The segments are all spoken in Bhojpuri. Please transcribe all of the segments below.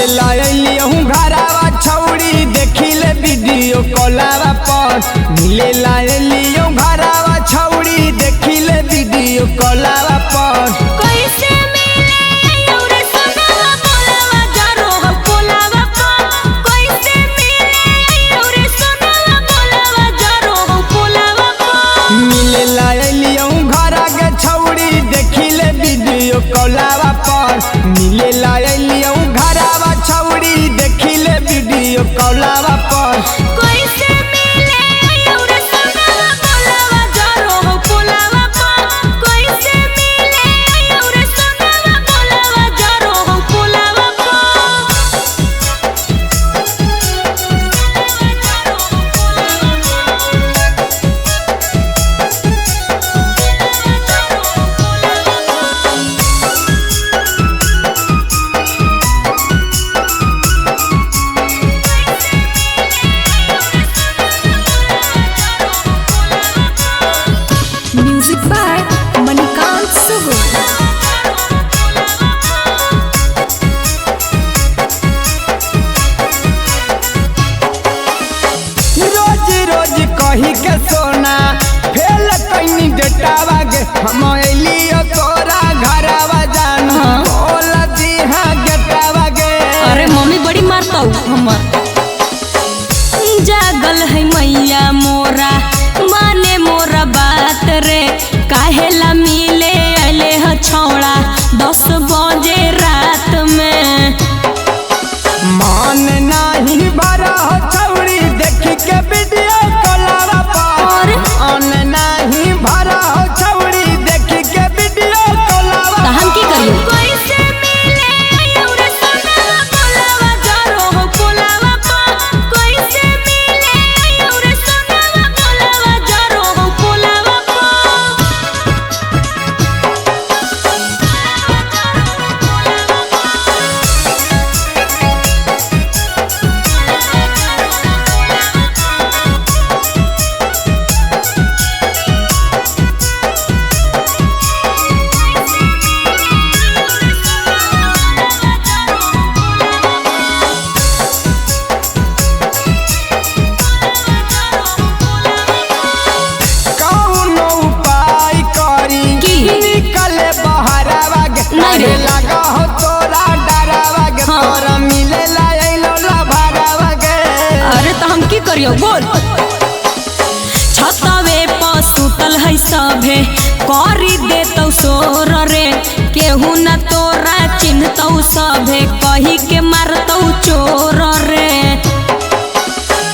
लायली हूँ घरावा छौड़ी देखिले वीडियो कॉलावा पर मिले लायली हूँ घरावा छौड़ी देखिले वीडियो कॉलावा पर कैसे मिले औरे सोनावा बोलावा जरो हो बोलावा पर कैसे मिले औरे सोनावा बोलावा जरो हो बोलावा पर मिले लायली हूँ घरा के छौड़ी देखिले वीडियो कॉलावा पर मिले लायली हूँ घरावा छौड़ी देखिले वीडियो कॉलावा पर कैसे मिले औरे सोनावा बोलावा जरो हो बोलावा पर कैसे मिले औरे सोनावा बोलावा जरो हो बोलावा Music by Manikant Sugu. रोज रोज कही के सोना फेल कैनी डेटावा गे हम एलियो तोरा घरावा जाना बोल दी हाँ गेटावा गे अरे मम्मी बड़ी मारता हूँ हमर जागल है मैया मोरा माने मोरा बात रे काहेला मिले अले ह छौड़ा 10 बजे रात में मान नहीं भरा हो छौड़ी देखी के वीडियो कॉलावा पर मान नहीं भरा हो छौड़ी देखी के वीडियो कॉलावा तो हम की करियो कैसे मिले औरे सोनावा बोलावा जरो हो बोलावा पर कैसे मिले औरे सोनावा बोलावा जरो हो बोलावा कौनो उपाय करी की? निकले बहरावा गे नहीं रे। लगा हो तोरा डरावा गे हाँ। तोरा मिले लायलो भरावा गे अरे तो हम की करियो बोल छतवे पर सुतल है सभे करी देतौ सोर रे केहू न तोरा चिन्हतौ सभे कही के मारतौ चोर रे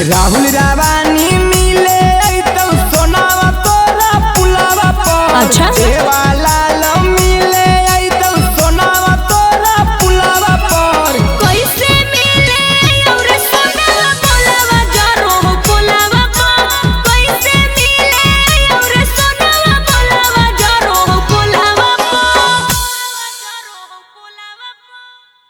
राहुल रावानी मिले तो सोनावा तोरा पुलावा पर अच्छा।